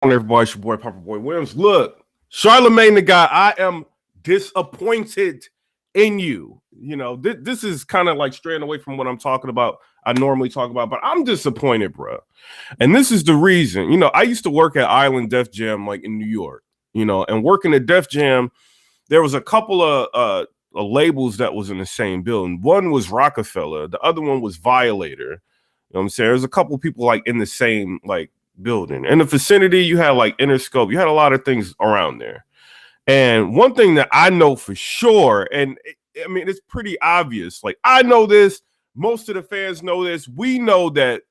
on, everybody? It's your boy, PIPERBOY Williams. Look, Charlamagne the guy, I am disappointed in you. This is kind of like straying away from what I'm talking about. I normally talk about, but I'm disappointed, bro. And this is the reason. I used to work at Island Def Jam, like in New York. And working at Def Jam, there was a couple of labels that was in the same building. One was Rockefeller, the other one was Violator. What I'm saying? There's a couple of people like in the same like building. In the vicinity, you had like Interscope. You had a lot of things around there. And one thing that I know for sure, and I mean, it's pretty obvious. Like I know this. Most of the fans know this. We know that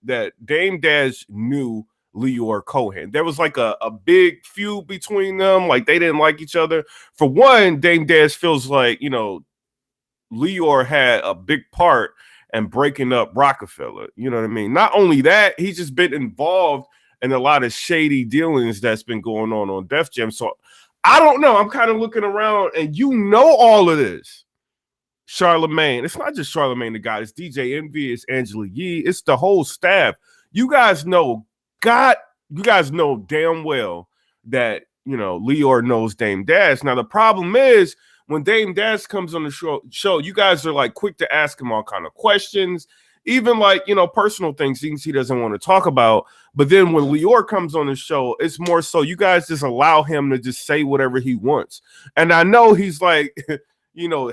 Dame Dash knew LYOR Cohen. There was like a big feud between them. Like they didn't like each other. For one, Dame Dash feels like, LYOR had a big part in breaking up Rockefeller. You know what I mean? Not only that, he's just been involved in a lot of shady dealings that's been going on Def Jam. So I don't know. I'm kind of looking around and all of this. Charlamagne. It's not just Charlamagne the guy. It's DJ Envy. It's Angela Yee. It's the whole staff. You guys know damn well that, LYOR knows Dame Dash. Now, the problem is when Dame Dash comes on the show, you guys are like quick to ask him all kind of questions, even like, personal things he doesn't want to talk about. But then when LYOR comes on the show, it's more so you guys just allow him to just say whatever he wants. And I know he's like,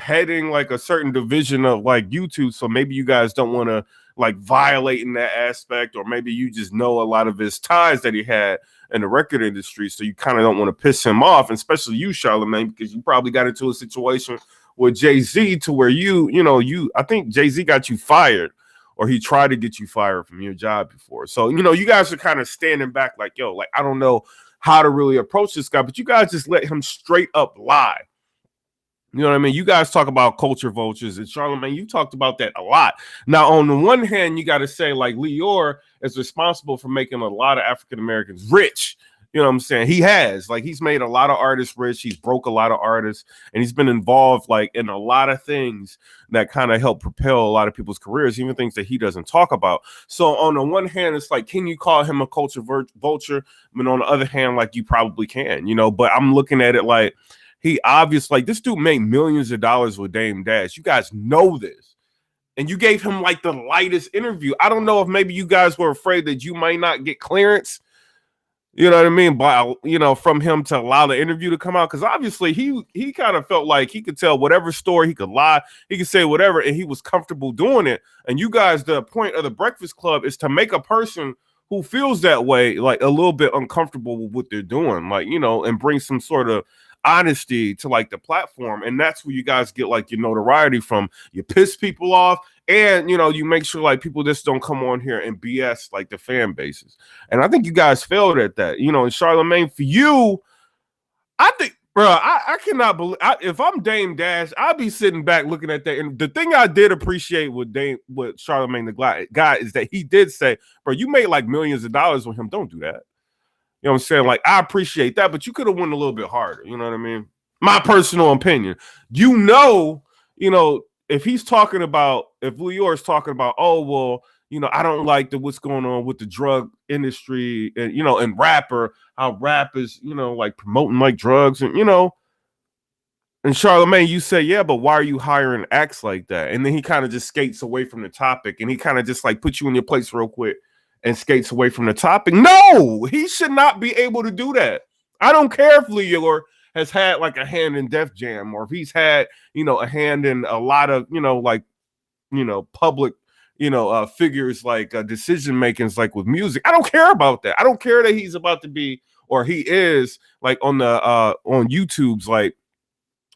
heading like a certain division of like YouTube. So maybe you guys don't want to like violate in that aspect, or maybe you just know a lot of his ties that he had in the record industry. So you kind of don't want to piss him off, and especially you, Charlamagne, because you probably got into a situation with Jay-Z to where I think Jay-Z got you fired, or he tried to get you fired from your job before. So, you guys are kind of standing back like, I don't know how to really approach this guy, but you guys just let him straight up lie. You know what I mean? You guys talk about culture vultures, and Charlamagne, you talked about that a lot. Now, on the one hand, you got to say, like, LYOR is responsible for making a lot of African Americans rich. You know what I'm saying? He's made a lot of artists rich. He's broke a lot of artists, and he's been involved, like, in a lot of things that kind of help propel a lot of people's careers, even things that he doesn't talk about. So, on the one hand, it's like, can you call him a culture vulture? But on the other hand, like, you probably can, but I'm looking at it like, he obviously, like, this dude made millions of dollars with Dame Dash. You guys know this. And you gave him like the lightest interview. I don't know if maybe you guys were afraid that you might not get clearance. You know what I mean? By, from him to allow the interview to come out. Because obviously he kind of felt like he could tell whatever story, he could lie, he could say whatever, and he was comfortable doing it. And you guys, the point of the Breakfast Club is to make a person who feels that way, like a little bit uncomfortable with what they're doing, like, and bring some sort of honesty to like the platform. And that's where you guys get like your notoriety from. You piss people off, and you make sure like people just don't come on here and BS like the fan bases. And I think you guys failed at that. And Charlamagne, for you, I think, bro, I cannot believe, if I'm Dame Dash, I'd be sitting back looking at that. And the thing I did appreciate with Charlamagne the guy is that he did say, bro, you made like millions of dollars with him. Don't do that. You know what I'm saying? Like, I appreciate that, but you could have went a little bit harder. You know what I mean? My personal opinion. If he's talking about, if LYOR is talking about, oh, well, I don't like what's going on with the drug industry and, and how rap is, like promoting like drugs and, and Charlamagne, you say, yeah, but why are you hiring acts like that? And then he kind of just skates away from the topic, and he kind of just like puts you in your place real quick and skates away from the topic. No, he should not be able to do that. I don't care if LYOR has had like a hand in Def Jam, or if he's had, a hand in a lot of, public, figures, like decision makings, like with music. I don't care about that. I don't care that he's about to be, or he is like on the on YouTube's like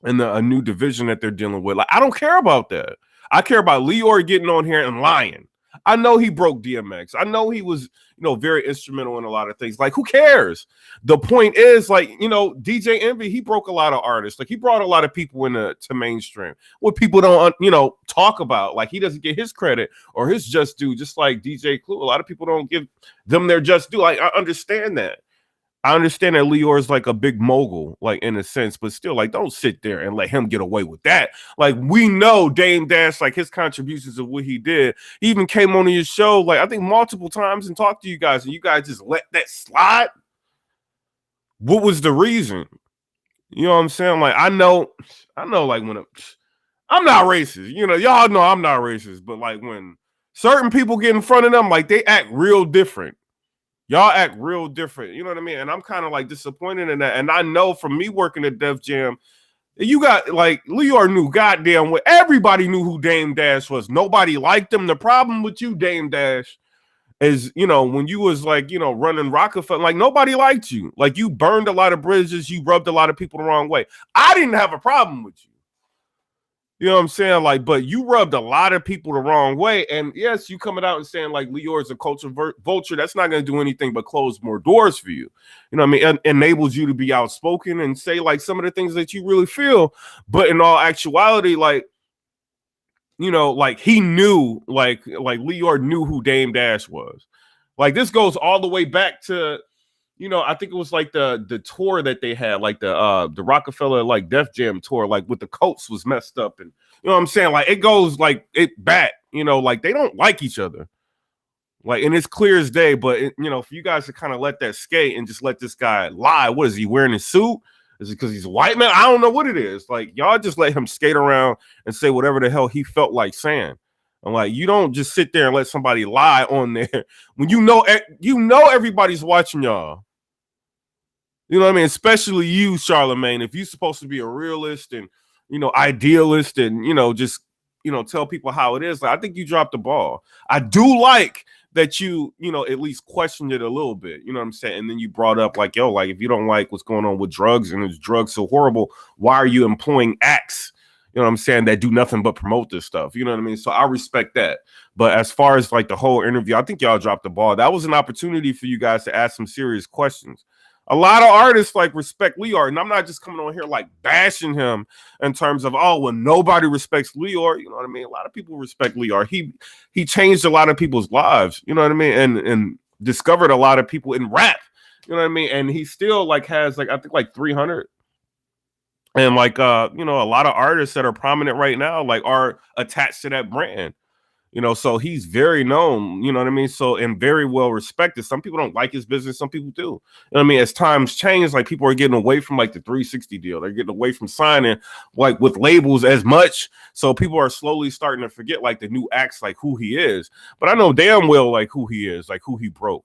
in a new division that they're dealing with. Like, I don't care about that. I care about LYOR getting on here and lying. I know he broke DMX. I know he was, very instrumental in a lot of things. Like, who cares? The point is, like, DJ Envy, he broke a lot of artists. Like, he brought a lot of people into mainstream. What people don't, talk about. Like, he doesn't get his credit or his just due, just like DJ Clue. A lot of people don't give them their just due. Like, I understand that. I understand that LYOR is like a big mogul, like in a sense, but still, like, don't sit there and let him get away with that. Like, we know Dame Dash, like his contributions of what he did. He even came on your show, like I think multiple times and talked to you guys, and you guys just let that slide. What was the reason? You know what I'm saying? Like I know like when I'm not racist, you know, y'all know I'm not racist, but like when certain people get in front of them, like they act real different. Y'all act real different. You know what I mean? And I'm kind of like disappointed in that. And I know from me working at Def Jam, you got like LYOR knew goddamn what everybody knew who Dame Dash was. Nobody liked him. The problem with you, Dame Dash, is, you know, when you was like, you know, running Rockefeller, like nobody liked you. Like you burned a lot of bridges, you rubbed a lot of people the wrong way. I didn't have a problem with you. You know what I'm saying? Like, but you rubbed a lot of people the wrong way. And yes, you coming out and saying like LYOR is a culture vulture. That's not going to do anything but close more doors for you. You know what I mean? It enables you to be outspoken and say like some of the things that you really feel. But in all actuality, like, you know, like he knew, like LYOR knew who Dame Dash was. Like this goes all the way back to, you know, I think it was like the tour that they had, like the Rockefeller like Def Jam tour, like with the coats was messed up, and you know what I'm saying, like it goes like it back, you know, like they don't like each other, like, and it's clear as day. But it, you know, for you guys to kind of let that skate and just let this guy lie, what is he wearing his suit? Is it because he's a white man? I don't know what it is. Like y'all just let him skate around and say whatever the hell he felt like saying. And like you don't just sit there and let somebody lie on there when you know everybody's watching y'all. You know what I mean? Especially you, Charlamagne. If you're supposed to be a realist and, you know, idealist and, you know, just, you know, tell people how it is, like, I think you dropped the ball. I do like that you know, at least questioned it a little bit. You know what I'm saying? And then you brought up like, yo, like, if you don't like what's going on with drugs and is drugs so horrible, why are you employing acts? You know what I'm saying? That do nothing but promote this stuff. You know what I mean? So I respect that. But as far as like the whole interview, I think y'all dropped the ball. That was an opportunity for you guys to ask some serious questions. A lot of artists like respect LYOR, and I'm not just coming on here like bashing him in terms of, oh, well, nobody respects LYOR. You know what I mean? A lot of people respect LYOR. He changed a lot of people's lives. You know what I mean? And discovered a lot of people in rap. You know what I mean? And he still like has like I think like 300. And like you know, a lot of artists that are prominent right now like are attached to that brand. You know, so he's very known, you know what I mean? So, and very well respected. Some people don't like his business, some people do. You know what I mean? As times change, like people are getting away from like the 360 deal. They're getting away from signing like with labels as much. So people are slowly starting to forget like the new acts, like who he is. But I know damn well like who he is, like who he broke.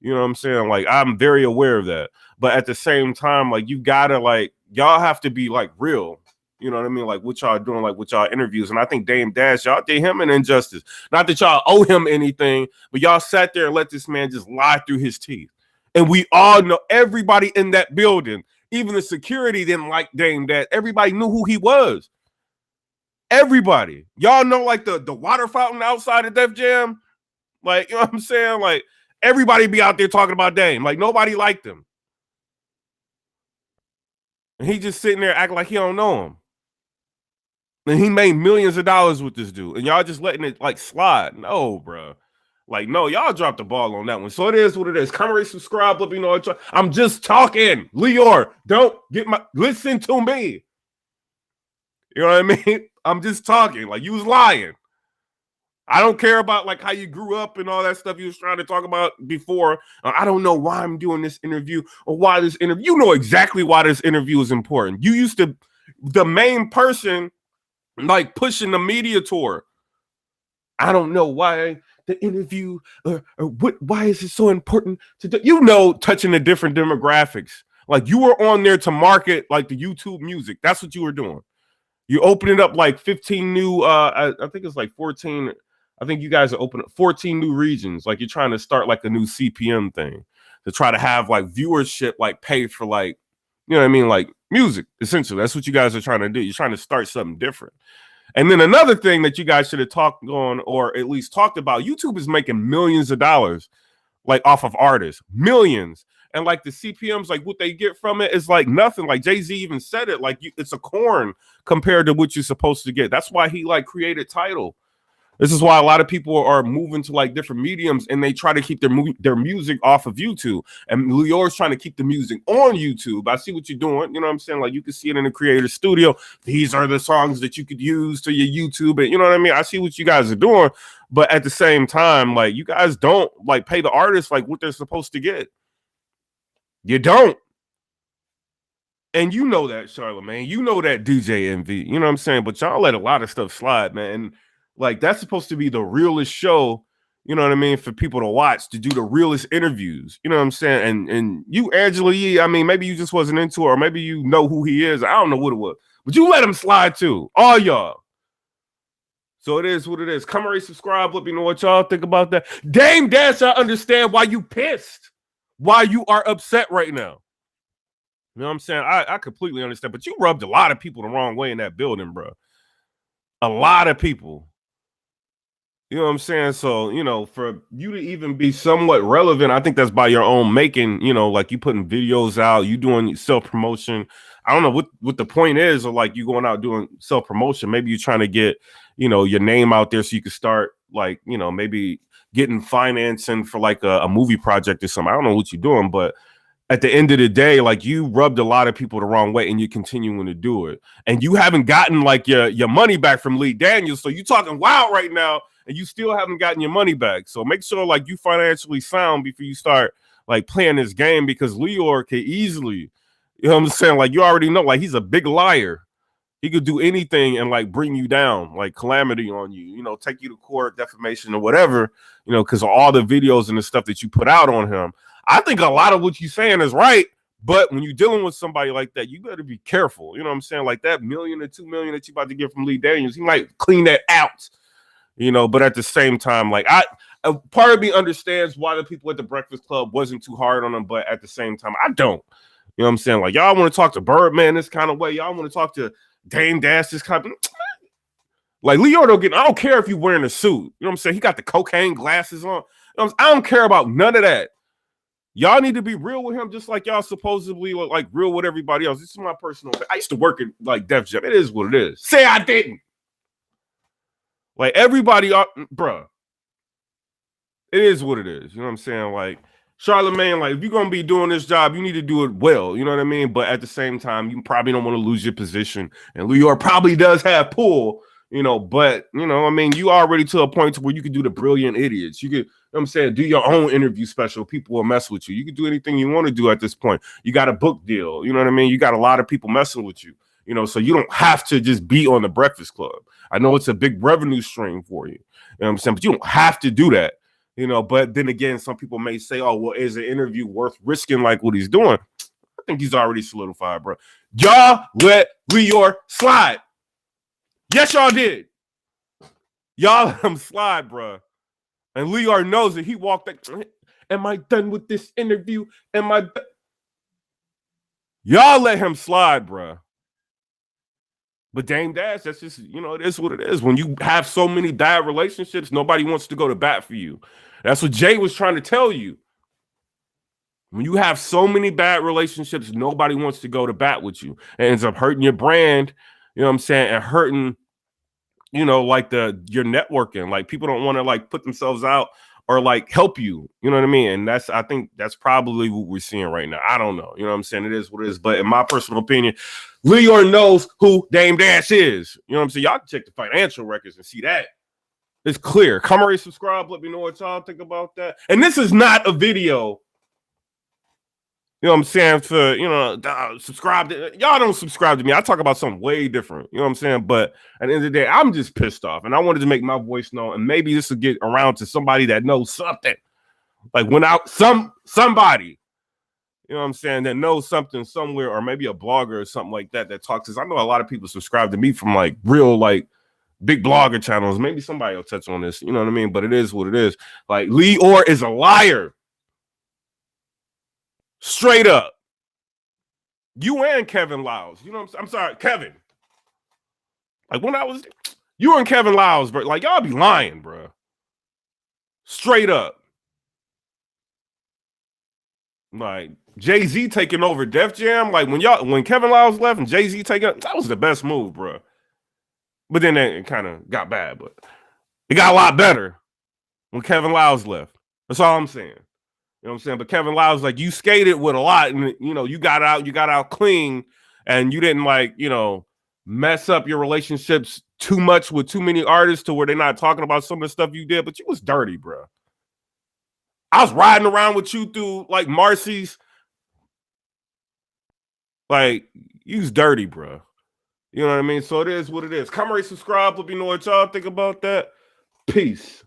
You know what I'm saying? Like I'm very aware of that. But at the same time, like you gotta like y'all have to be like real. You know what I mean? Like what y'all doing, like with y'all interviews. And I think Dame Dash, y'all did him an injustice. Not that y'all owe him anything, but y'all sat there and let this man just lie through his teeth. And we all know, everybody in that building, even the security didn't like Dame Dash. Everybody knew who he was. Everybody. Y'all know like the water fountain outside of Def Jam? Like, you know what I'm saying? Like everybody be out there talking about Dame. Like nobody liked him. And he just sitting there acting like he don't know him. And he made millions of dollars with this dude, and y'all just letting it like slide. No, bro. Like, no, y'all dropped the ball on that one. So it is what it is. Come rate, subscribe, let me know. I'm just talking. LYOR, don't get my listen to me. You know what I mean? I'm just talking. Like you was lying. I don't care about like how you grew up and all that stuff you was trying to talk about before. I don't know why I'm doing this interview or why this interview. You know exactly why this interview is important. You used to the main person like pushing the media tour. I don't know why the interview or what. Why is it so important to do? You know, touching the different demographics. Like you were on there to market like the YouTube music. That's what you were doing. You opening up like 15 new. I think it's like 14. I think you guys are opening 14 new regions. Like you're trying to start like a new CPM thing to try to have like viewership, like pay for like, you know what I mean, like music. Essentially, that's what you guys are trying to do. You're trying to start something different. And then another thing that you guys should have talked on, or at least talked about, YouTube is making millions of dollars, like off of artists, millions. And like the CPMs, like what they get from it is like nothing. Like Jay-Z even said it, like it's a corn compared to what you're supposed to get. That's why he like created Tidal. This is why a lot of people are moving to like different mediums and they try to keep their music off of YouTube. And LYOR's trying to keep the music on YouTube. I see what you're doing. You know what I'm saying? Like you can see it in the creator studio. These are the songs that you could use to your YouTube. And you know what I mean? I see what you guys are doing. But at the same time, like you guys don't like pay the artists like what they're supposed to get. You don't. And you know that, Charlamagne. You know that DJ Envy. You know what I'm saying? But y'all let a lot of stuff slide, man. And like that's supposed to be the realest show, you know what I mean, for people to watch, to do the realest interviews. You know what I'm saying? And you, Angela Yee, I mean, maybe you just wasn't into it, or maybe you know who he is. I don't know what it was. But you let him slide too. All y'all. So it is what it is. Come and subscribe. Let me know what y'all think about that. Dame Dash, I understand why you pissed. Why you are upset right now. You know what I'm saying? I completely understand, but you rubbed a lot of people the wrong way in that building, bro. A lot of people. You know what I'm saying? So, you know, for you to even be somewhat relevant, I think that's by your own making, you know, like you putting videos out, you doing self-promotion. I don't know what the point is, or like you going out doing self-promotion. Maybe you're trying to get, you know, your name out there so you can start like, you know, maybe getting financing for like a movie project or something. I don't know what you're doing, but at the end of the day, like you rubbed a lot of people the wrong way and you're continuing to do it. And you haven't gotten like your money back from Lee Daniels. So you talking wild right now and you still haven't gotten your money back. So make sure like you financially sound before you start like playing this game, because LYOR can easily, you know what I'm saying? Like you already know, like he's a big liar. He could do anything and like bring you down, like calamity on you, you know, take you to court, defamation or whatever, you know, because of all the videos and the stuff that you put out on him. I think a lot of what you're saying is right, but when you're dealing with somebody like that, you better be careful. You know what I'm saying? Like that $1 million or $2 million that you about to get from Lee Daniels, he might clean that out, you know. But at the same time, like a part of me understands why the people at the Breakfast Club wasn't too hard on him, but at the same time, I don't. You know what I'm saying? Like y'all want to talk to Birdman this kind of way, y'all want to talk to Dame Dash this kind of. Like LYOR don't get. I don't care if you're wearing a suit. You know what I'm saying? He got the cocaine glasses on. You know, I don't care about none of that. Y'all need to be real with him, just like y'all supposedly like real with everybody else. This is my personal. I used to work at like Def Jam. It is what it is. Say I didn't. Like everybody, bruh. It is what it is. You know what I'm saying? Like Charlamagne, like if you're gonna be doing this job, you need to do it well. You know what I mean? But at the same time, you probably don't want to lose your position. And LYOR probably does have pull. You know, but you know, I mean, you already to a point to where you could do the brilliant idiots. You could, you know what I'm saying, do your own interview special. People will mess with you. You can do anything you want to do at this point. You got a book deal. You know what I mean? You got a lot of people messing with you. You know, so you don't have to just be on the Breakfast Club. I know it's a big revenue stream for you. You know what I'm saying? But you don't have to do that. You know, but then again, some people may say, oh, well, is an interview worth risking like what he's doing? I think he's already solidified, bro. Y'all let LYOR slide. Yes, y'all did. Y'all let him slide, bro. And LYOR knows that he walked back. Am I done with this interview? Am I done? Y'all let him slide, bro. But Dame Dash, that's just, you know, it is what it is. When you have so many bad relationships, nobody wants to go to bat for you. That's what Jay was trying to tell you. When you have so many bad relationships, nobody wants to go to bat with you. It ends up hurting your brand, you know what I'm saying, and hurting, you know, like your networking. Like people don't want to like put themselves out or like help you. You know what I mean? And I think that's probably what we're seeing right now. I don't know. You know what I'm saying? It is what it is. But in my personal opinion, LYOR knows who Dame Dash is. You know what I'm saying? Y'all can check the financial records and see that. It's clear. Come already subscribe. Let me know what y'all think about that. And this is not a video, you know what I'm saying, for, you know, subscribe to, y'all don't subscribe to me. I talk about something way different. You know what I'm saying? But at the end of the day, I'm just pissed off. And I wanted to make my voice known. And maybe this will get around to somebody that knows something. Like when out somebody, you know what I'm saying, that knows something somewhere, or maybe a blogger or something like that that talks. I know a lot of people subscribe to me from like real like big blogger channels. Maybe somebody will touch on this. You know what I mean? But it is what it is. Like LYOR is a liar. Straight up. You and Kevin Lyles. You know what I'm sorry, Kevin. Like when I was, you and Kevin Lyles, bro. Like y'all be lying, bro. Straight up. Like Jay-Z taking over Def Jam. Like when Kevin Lyles left and Jay-Z taking up, that was the best move, bro. But then it kind of got bad, but it got a lot better when Kevin Lyles left. That's all I'm saying. You know what I'm saying? But Kevin Lyles, like, you skated with a lot, and you know, you got out clean, and you didn't like, you know, mess up your relationships too much with too many artists to where they're not talking about some of the stuff you did, but you was dirty, bro. I was riding around with you through like Marcy's. Like, you's dirty, bro. You know what I mean? So it is what it is. Comment, rate, subscribe. Let me know what y'all think about that. Peace.